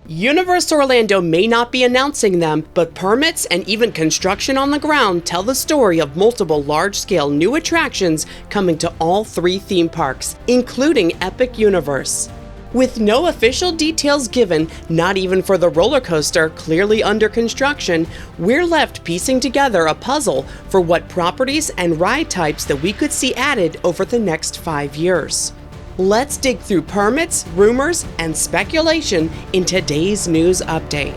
Universal Orlando may not be announcing them, but permits and even construction on the ground tell the story of multiple large-scale new attractions coming to all 3 theme parks, including Epic Universe. With no official details given, not even for the roller coaster clearly under construction, we're left piecing together a puzzle for what properties and ride types that we could see added over the next 5 years. Let's dig through permits, rumors, and speculation in today's news update.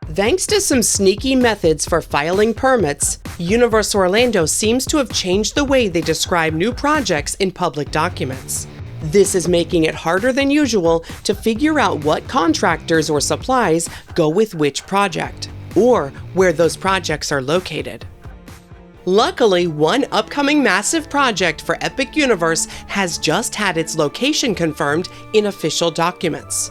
Thanks to some sneaky methods for filing permits, Universal Orlando seems to have changed the way they describe new projects in public documents. This is making it harder than usual to figure out what contractors or supplies go with which project, or where those projects are located. Luckily, one upcoming massive project for Epic Universe has just had its location confirmed in official documents.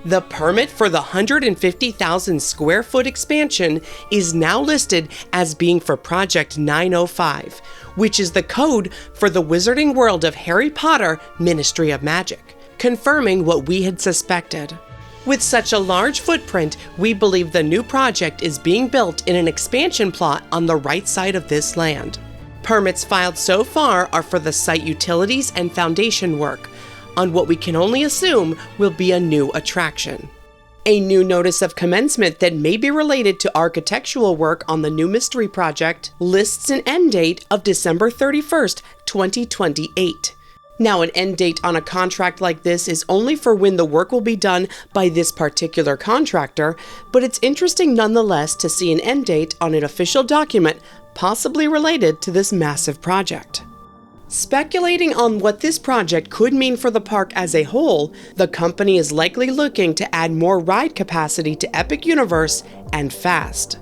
The permit for the 150,000 square foot expansion is now listed as being for Project 905, which is the code for the Wizarding World of Harry Potter Ministry of Magic, confirming what we had suspected. With such a large footprint, we believe the new project is being built in an expansion plot on the right side of this land. Permits filed so far are for the site utilities and foundation work, on what we can only assume will be a new attraction. A new notice of commencement that may be related to architectural work on the new mystery project lists an end date of December 31st, 2028. Now, an end date on a contract like this is only for when the work will be done by this particular contractor, but it's interesting nonetheless to see an end date on an official document possibly related to this massive project. Speculating on what this project could mean for the park as a whole, the company is likely looking to add more ride capacity to Epic Universe, and fast.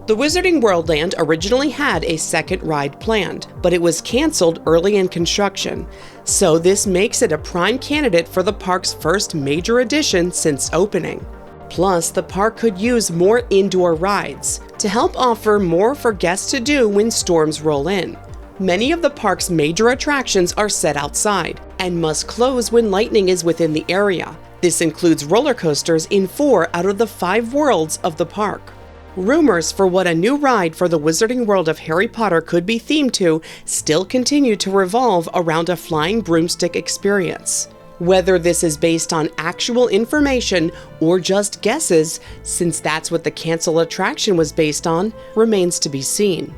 The Wizarding World Land originally had a second ride planned, but it was canceled early in construction, so this makes it a prime candidate for the park's first major addition since opening. Plus, the park could use more indoor rides to help offer more for guests to do when storms roll in. Many of the park's major attractions are set outside and must close when lightning is within the area. This includes roller coasters in 4 out of the 5 worlds of the park. Rumors for what a new ride for the Wizarding World of Harry Potter could be themed to still continue to revolve around a flying broomstick experience. Whether this is based on actual information or just guesses, since that's what the canceled attraction was based on, remains to be seen.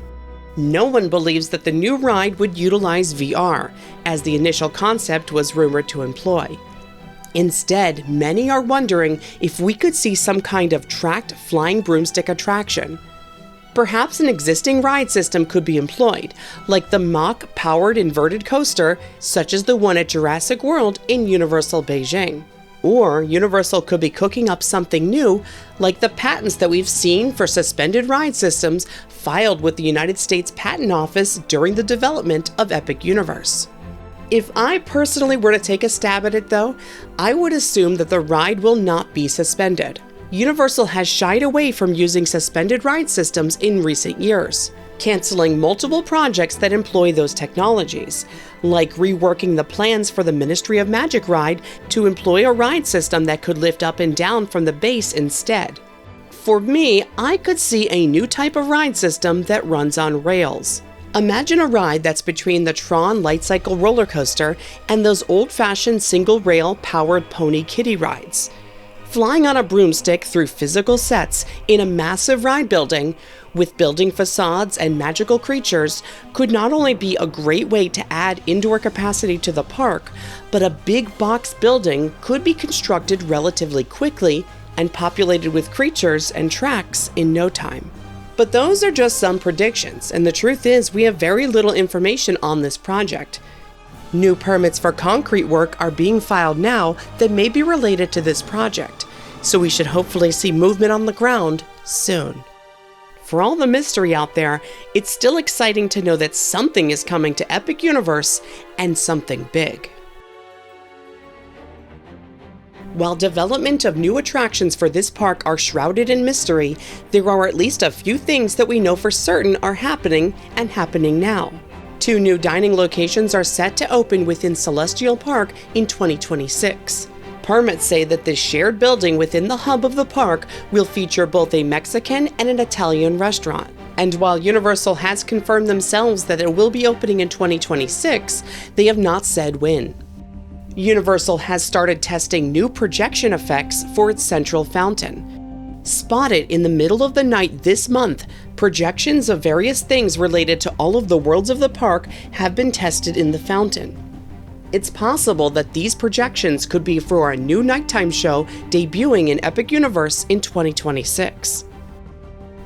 No one believes that the new ride would utilize VR, as the initial concept was rumored to employ. Instead, many are wondering if we could see some kind of tracked flying broomstick attraction. Perhaps an existing ride system could be employed, like the Mach-powered inverted coaster, such as the one at Jurassic World in Universal Beijing. Or Universal could be cooking up something new, like the patents that we've seen for suspended ride systems filed with the United States Patent Office during the development of Epic Universe. If I personally were to take a stab at it though, I would assume that the ride will not be suspended. Universal has shied away from using suspended ride systems in recent years, canceling multiple projects that employ those technologies, like reworking the plans for the Ministry of Magic ride to employ a ride system that could lift up and down from the base instead. For me, I could see a new type of ride system that runs on rails. Imagine a ride that's between the Tron Light Cycle roller coaster and those old-fashioned single-rail powered pony kiddie rides. Flying on a broomstick through physical sets in a massive ride building with building facades and magical creatures could not only be a great way to add indoor capacity to the park, but a big box building could be constructed relatively quickly and populated with creatures and tracks in no time. But those are just some predictions, and the truth is we have very little information on this project. New permits for concrete work are being filed now that may be related to this project, so we should hopefully see movement on the ground soon. For all the mystery out there, it's still exciting to know that something is coming to Epic Universe, and something big. While development of new attractions for this park are shrouded in mystery, there are at least a few things that we know for certain are happening, and happening now. 2 new dining locations are set to open within Celestial Park in 2026. Permits say that this shared building within the hub of the park will feature both a Mexican and an Italian restaurant. And while Universal has confirmed themselves that it will be opening in 2026, they have not said when. Universal has started testing new projection effects for its central fountain. Spotted in the middle of the night this month, projections of various things related to all of the worlds of the park have been tested in the fountain. It's possible that these projections could be for a new nighttime show debuting in Epic Universe in 2026.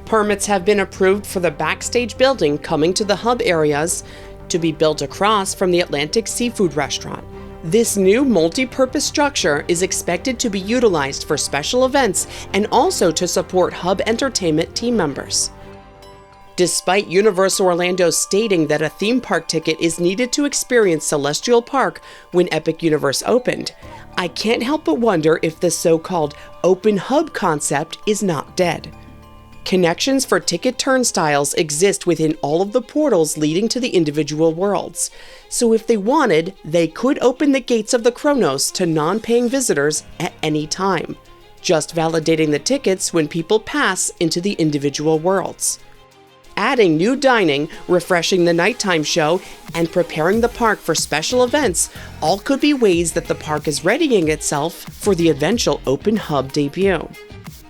Permits have been approved for the backstage building coming to the hub areas to be built across from the Atlantic Seafood Restaurant. This new multi-purpose structure is expected to be utilized for special events and also to support hub entertainment team members. Despite Universal Orlando stating that a theme park ticket is needed to experience Celestial Park when Epic Universe opened, I can't help but wonder if the so-called open hub concept is not dead. Connections for ticket turnstiles exist within all of the portals leading to the individual worlds, so if they wanted, they could open the gates of the Chronos to non-paying visitors at any time, just validating the tickets when people pass into the individual worlds. Adding new dining, refreshing the nighttime show, and preparing the park for special events all could be ways that the park is readying itself for the eventual open hub debut.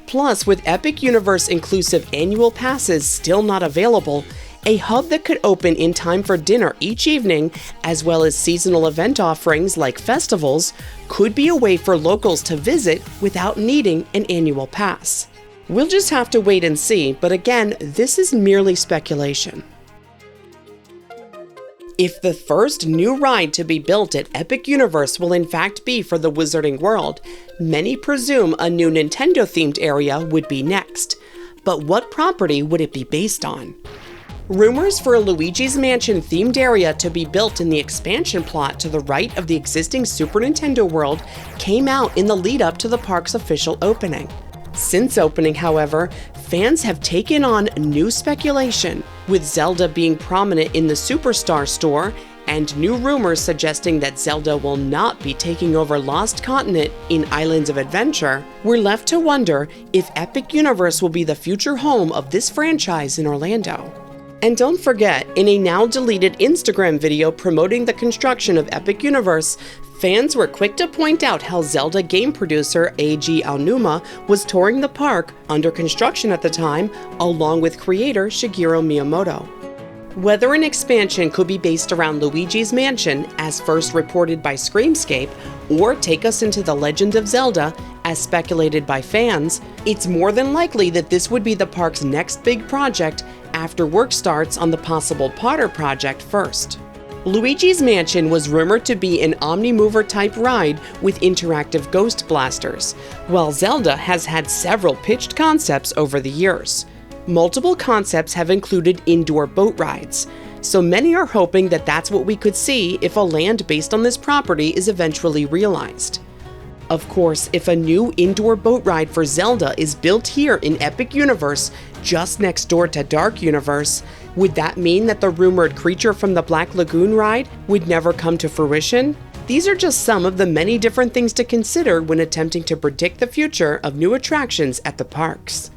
Plus, with Epic Universe inclusive annual passes still not available, a hub that could open in time for dinner each evening, as well as seasonal event offerings like festivals, could be a way for locals to visit without needing an annual pass. We'll just have to wait and see, but again, this is merely speculation. If the first new ride to be built at Epic Universe will in fact be for the Wizarding World, many presume a new Nintendo-themed area would be next. But what property would it be based on? Rumors for a Luigi's Mansion themed area to be built in the expansion plot to the right of the existing Super Nintendo world came out in the lead up to the park's official opening. Since opening, however, fans have taken on new speculation, with Zelda being prominent in the Superstar store and new rumors suggesting that Zelda will not be taking over Lost Continent in Islands of Adventure. We're left to wonder if Epic Universe will be the future home of this franchise in Orlando. And don't forget, in a now deleted Instagram video promoting the construction of Epic Universe, fans were quick to point out how Zelda game producer Eiji Aonuma was touring the park under construction at the time, along with creator Shigeru Miyamoto. Whether an expansion could be based around Luigi's Mansion, as first reported by Screamscape, or take us into the Legend of Zelda, as speculated by fans, it's more than likely that this would be the park's next big project after work starts on the possible Potter project first. Luigi's Mansion was rumored to be an Omnimover type ride with interactive ghost blasters, while Zelda has had several pitched concepts over the years. Multiple concepts have included indoor boat rides, so many are hoping that that's what we could see if a land based on this property is eventually realized. Of course, if a new indoor boat ride for Zelda is built here in Epic Universe, just next door to Dark Universe, would that mean that the rumored Creature from the Black Lagoon ride would never come to fruition? These are just some of the many different things to consider when attempting to predict the future of new attractions at the parks.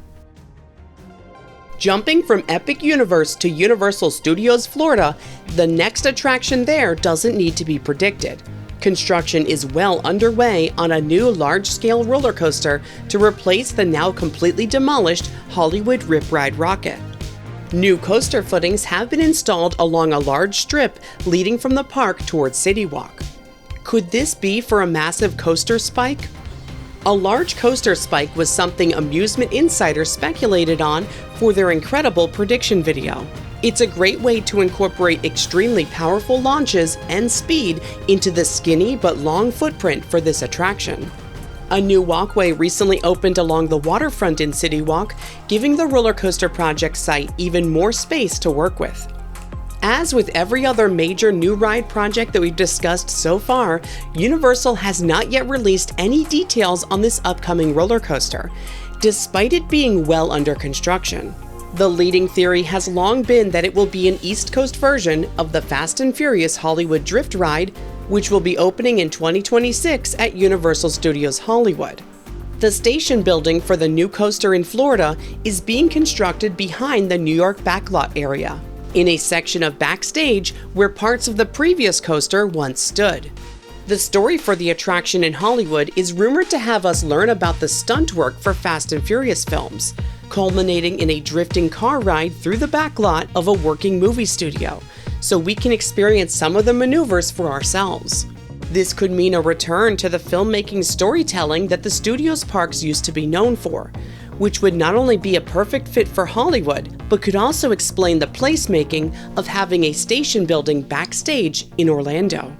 Jumping from Epic Universe to Universal Studios Florida, the next attraction there doesn't need to be predicted. Construction is well underway on a new large-scale roller coaster to replace the now completely demolished Hollywood Rip Ride Rockit. New coaster footings have been installed along a large strip leading from the park towards City Walk. Could this be for a massive coaster spike? A large coaster spike was something Amusement Insider speculated on for their incredible prediction video. It's a great way to incorporate extremely powerful launches and speed into the skinny but long footprint for this attraction. A new walkway recently opened along the waterfront in City Walk, giving the roller coaster project site even more space to work with. As with every other major new ride project that we've discussed so far, Universal has not yet released any details on this upcoming roller coaster, despite it being well under construction. The leading theory has long been that it will be an East Coast version of the Fast and Furious Hollywood Drift ride, which will be opening in 2026 at Universal Studios Hollywood. The station building for the new coaster in Florida is being constructed behind the New York backlot area, in a section of backstage where parts of the previous coaster once stood. The story for the attraction in Hollywood is rumored to have us learn about the stunt work for Fast and Furious films, culminating in a drifting car ride through the backlot of a working movie studio, so we can experience some of the maneuvers for ourselves. This could mean a return to the filmmaking storytelling that the studio's parks used to be known for, which would not only be a perfect fit for Hollywood, but could also explain the placemaking of having a station building backstage in Orlando.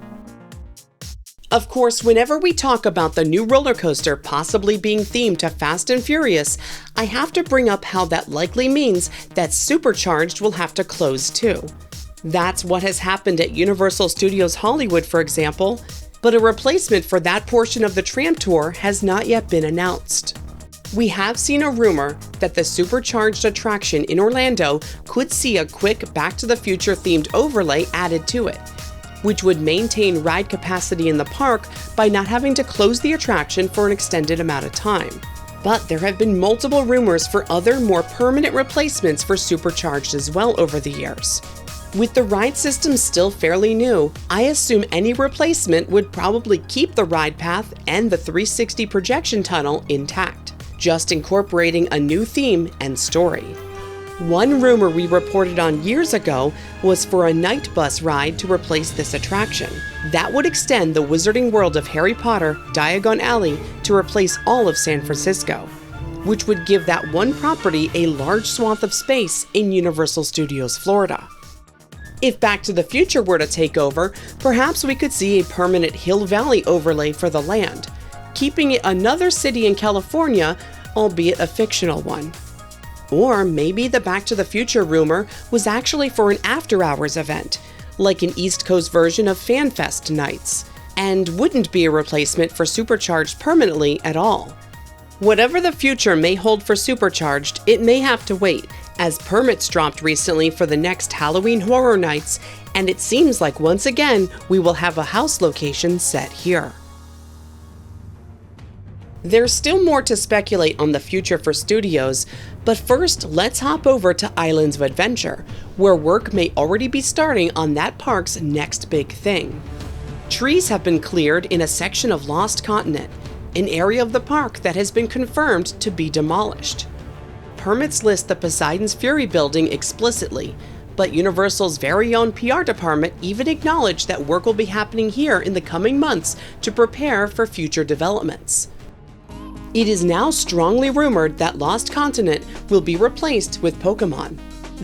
Of course, whenever we talk about the new roller coaster possibly being themed to Fast and Furious, I have to bring up how that likely means that Supercharged will have to close too. That's what has happened at Universal Studios Hollywood, for example, but a replacement for that portion of the tram tour has not yet been announced. We have seen a rumor that the Supercharged attraction in Orlando could see a quick Back to the Future themed overlay added to it, which would maintain ride capacity in the park by not having to close the attraction for an extended amount of time. But there have been multiple rumors for other more permanent replacements for Supercharged as well over the years. With the ride system still fairly new, I assume any replacement would probably keep the ride path and the 360 projection tunnel intact, just incorporating a new theme and story. One rumor we reported on years ago was for a night bus ride to replace this attraction. That would extend the Wizarding World of Harry Potter, Diagon Alley, to replace all of San Francisco, which would give that one property a large swath of space in Universal Studios Florida. If Back to the Future were to take over, perhaps we could see a permanent Hill Valley overlay for the land, keeping it another city in California, albeit a fictional one. Or maybe the Back to the Future rumor was actually for an after-hours event, like an East Coast version of FanFest nights, and wouldn't be a replacement for Supercharged permanently at all. Whatever the future may hold for Supercharged, it may have to wait, as permits dropped recently for the next Halloween Horror Nights, and it seems like once again we will have a house location set here. There's still more to speculate on the future for studios, but first let's hop over to Islands of Adventure, where work may already be starting on that park's next big thing. Trees have been cleared in a section of Lost Continent, an area of the park that has been confirmed to be demolished. Permits list the Poseidon's Fury building explicitly, but Universal's very own PR department even acknowledged that work will be happening here in the coming months to prepare for future developments. It is now strongly rumored that Lost Continent will be replaced with Pokémon.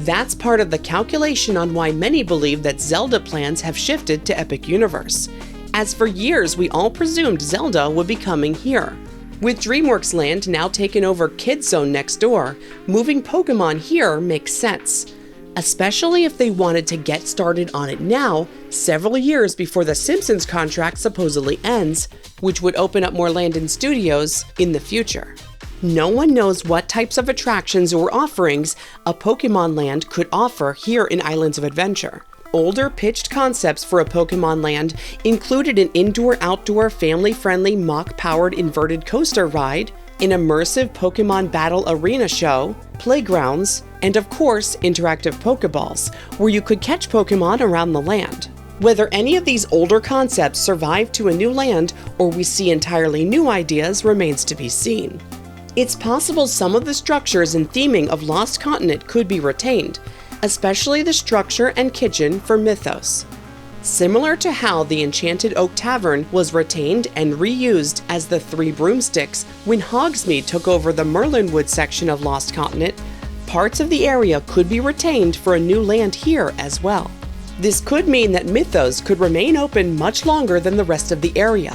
That's part of the calculation on why many believe that Zelda plans have shifted to Epic Universe, as for years we all presumed Zelda would be coming here. With DreamWorks Land now taken over Kids Zone next door, moving Pokémon here makes sense, especially if they wanted to get started on it now, several years before the Simpsons contract supposedly ends, which would open up more land in studios in the future. No one knows what types of attractions or offerings a Pokémon Land could offer here in Islands of Adventure. Older pitched concepts for a Pokémon Land included an indoor-outdoor family-friendly mock-powered inverted coaster ride, an immersive Pokémon Battle Arena show, playgrounds, and of course, interactive Pokeballs, where you could catch Pokémon around the land. Whether any of these older concepts survive to a new land or we see entirely new ideas remains to be seen. It's possible some of the structures and theming of Lost Continent could be retained, especially the structure and kitchen for Mythos. Similar to how the Enchanted Oak Tavern was retained and reused as the Three Broomsticks when Hogsmeade took over the Merlinwood section of Lost Continent, parts of the area could be retained for a new land here as well. This could mean that Mythos could remain open much longer than the rest of the area,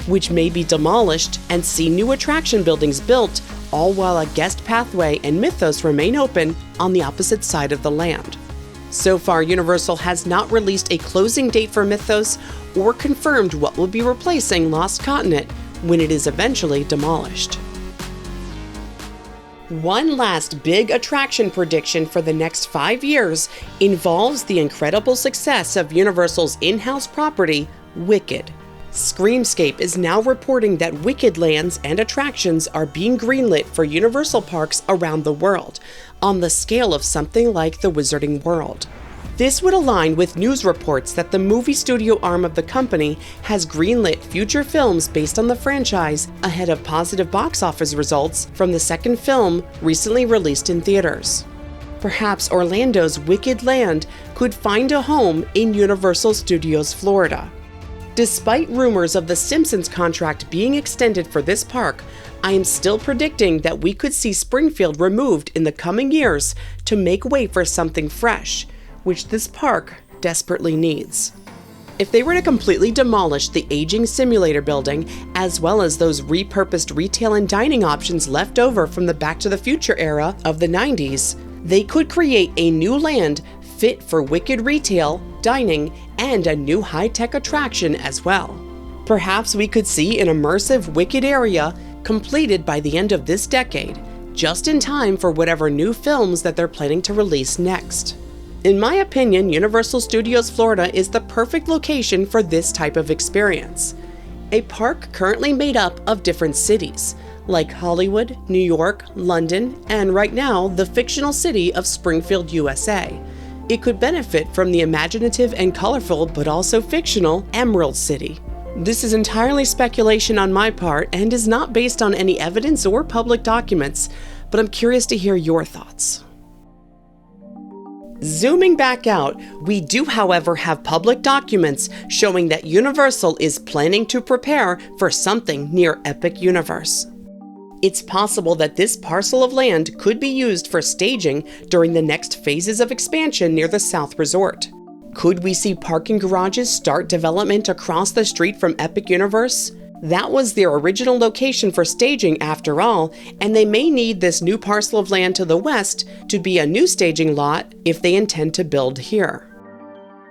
which may be demolished and see new attraction buildings built, all while a guest pathway and Mythos remain open on the opposite side of the land. So far, Universal has not released a closing date for Mythos or confirmed what will be replacing Lost Continent when it is eventually demolished. One last big attraction prediction for the next 5 years involves the incredible success of Universal's in-house property, Wicked. Screamscape is now reporting that Wicked lands and attractions are being greenlit for Universal parks around the world, on the scale of something like the Wizarding World. This would align with news reports that the movie studio arm of the company has greenlit future films based on the franchise ahead of positive box office results from the second film recently released in theaters. Perhaps Orlando's Wicked Land could find a home in Universal Studios Florida. Despite rumors of the Simpsons contract being extended for this park, I am still predicting that we could see Springfield removed in the coming years to make way for something fresh, which this park desperately needs. If they were to completely demolish the aging simulator building, as well as those repurposed retail and dining options left over from the Back to the Future era of the 90s, they could create a new land fit for Wicked retail, dining, and a new high-tech attraction as well. Perhaps we could see an immersive Wicked area completed by the end of this decade, just in time for whatever new films that they're planning to release next. In my opinion, Universal Studios Florida is the perfect location for this type of experience. A park currently made up of different cities, like Hollywood, New York, London, and right now, the fictional city of Springfield, USA. It could benefit from the imaginative and colorful, but also fictional, Emerald City. This is entirely speculation on my part and is not based on any evidence or public documents, but I'm curious to hear your thoughts. Zooming back out, we do, however, have public documents showing that Universal is planning to prepare for something near Epic Universe. It's possible that this parcel of land could be used for staging during the next phases of expansion near the South Resort. Could we see parking garages start development across the street from Epic Universe? That was their original location for staging after all, and they may need this new parcel of land to the west to be a new staging lot if they intend to build here.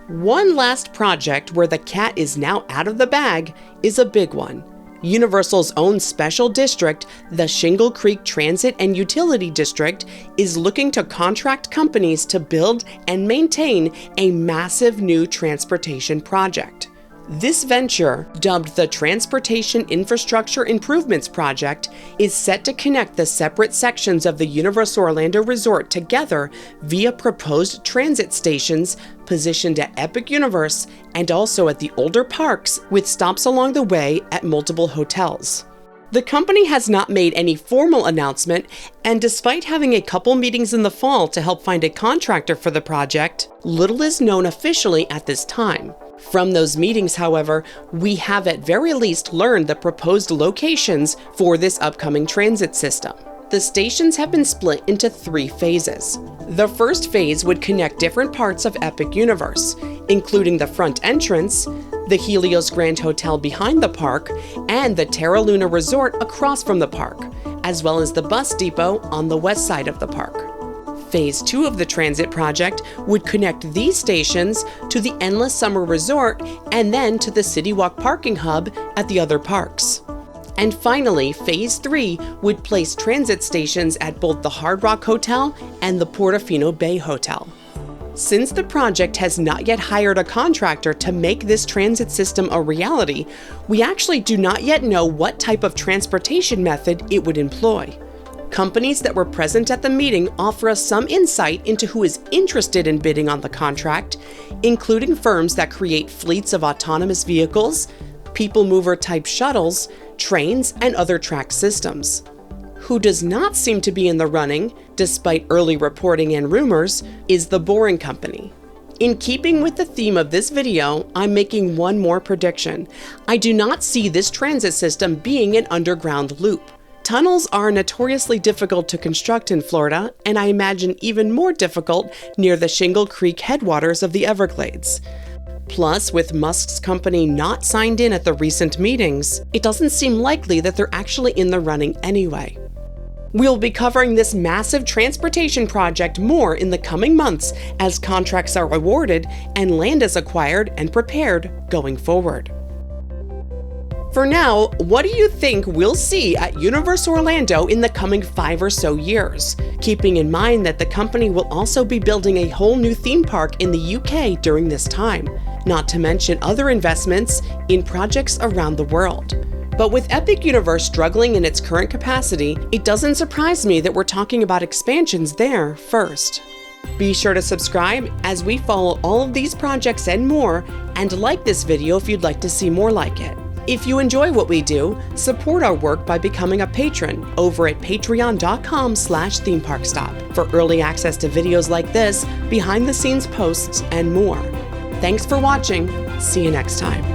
One last project where the cat is now out of the bag is a big one. Universal's own special district, the Shingle Creek Transit and Utility District, is looking to contract companies to build and maintain a massive new transportation project. This venture, dubbed the Transportation Infrastructure Improvements Project, is set to connect the separate sections of the Universal Orlando Resort together via proposed transit stations positioned at Epic Universe and also at the older parks, with stops along the way at multiple hotels. The company has not made any formal announcement, and despite having a couple meetings in the fall to help find a contractor for the project, little is known officially at this time. From those meetings, however, we have at very least learned the proposed locations for this upcoming transit system. The stations have been split into 3 phases. The first phase would connect different parts of Epic Universe, including the front entrance, the Helios Grand Hotel behind the park, and the Terra Luna Resort across from the park, as well as the bus depot on the west side of the park. Phase 2 of the transit project would connect these stations to the Endless Summer Resort and then to the City Walk parking hub at the other parks. And finally, Phase 3 would place transit stations at both the Hard Rock Hotel and the Portofino Bay Hotel. Since the project has not yet hired a contractor to make this transit system a reality, we actually do not yet know what type of transportation method it would employ. Companies that were present at the meeting offer us some insight into who is interested in bidding on the contract, including firms that create fleets of autonomous vehicles, people mover type shuttles, trains, and other track systems. Who does not seem to be in the running, despite early reporting and rumors, is The Boring Company. In keeping with the theme of this video, I'm making one more prediction. I do not see this transit system being an underground loop. Tunnels are notoriously difficult to construct in Florida, and I imagine even more difficult near the Shingle Creek headwaters of the Everglades. Plus, with Musk's company not signed in at the recent meetings, it doesn't seem likely that they're actually in the running anyway. We'll be covering this massive transportation project more in the coming months as contracts are awarded and land is acquired and prepared going forward. For now, what do you think we'll see at Universal Orlando in the coming 5 or so years? Keeping in mind that the company will also be building a whole new theme park in the UK during this time. not to mention other investments in projects around the world. But with Epic Universe struggling in its current capacity, it doesn't surprise me that we're talking about expansions there first. Be sure to subscribe as we follow all of these projects and more, and like this video if you'd like to see more like it. If you enjoy what we do, support our work by becoming a patron over at patreon.com/themeparkstop for early access to videos like this, behind-the-scenes posts, and more. Thanks for watching. See you next time.